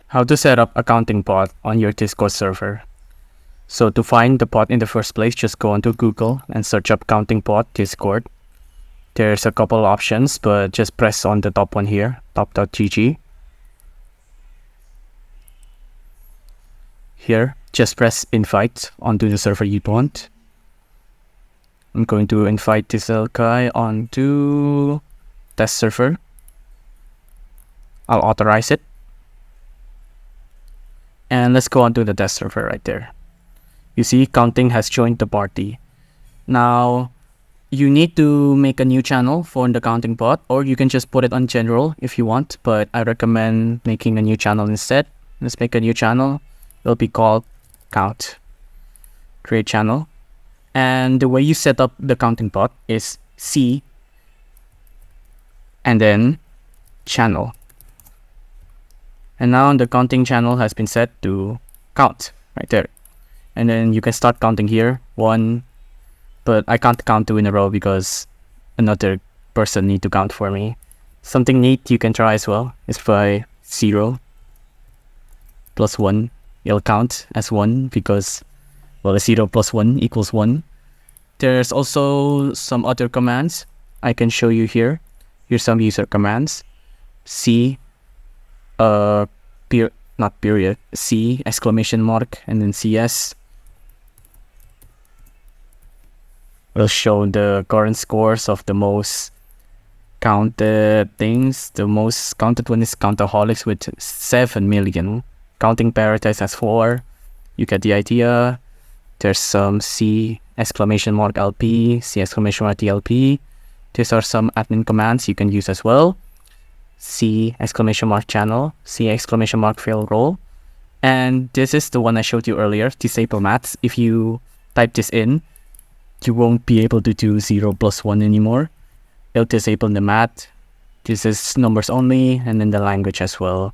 How to set up a counting bot on your Discord server. So to find the bot in the first place, just go onto Google and search up counting bot Discord. There's a couple options, but just press on the top one here, top.gg. Here, just press invite onto the server you want. I'm going to invite this guy onto test server. I'll authorize it. And let's go onto the test server right there. You see, counting has joined the party. Now, you need to make a new channel for the counting bot, or you can just put it on general if you want, but I recommend making a new channel instead. Let's make a new channel. It'll be called count. Create channel. And the way you set up the counting bot is C and then channel. And now the counting channel has been set to count right there. And then you can start counting here, 1, but I can't count 2 in a row because another person need to count for me. Something neat you can try as well is by 0 plus 1. It'll count as 1 because, well, 0 plus 1 equals 1. There's also some other commands I can show you here. Here's some user commands. C, not period, C, exclamation mark, and then CS. Will show the current scores of the most counted things. The most counted one is Countaholics with 7 million. Counting Paradise has 4. You get the idea. There's some C exclamation mark LP, C exclamation mark TLP. These are some admin commands you can use as well. C exclamation mark channel, C exclamation mark fail role. And this is the one I showed you earlier, disable maths. If you type this in, you won't be able to do 0 plus 1 anymore. It'll disable the math. This is numbers only, and then the language as well.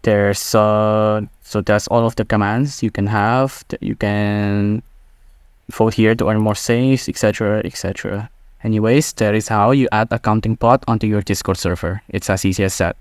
There's so that's all of the commands you can have. You can vote here to earn more saves, etc, etc. Anyways, that is how you add a counting bot onto your Discord server. It's as easy as that.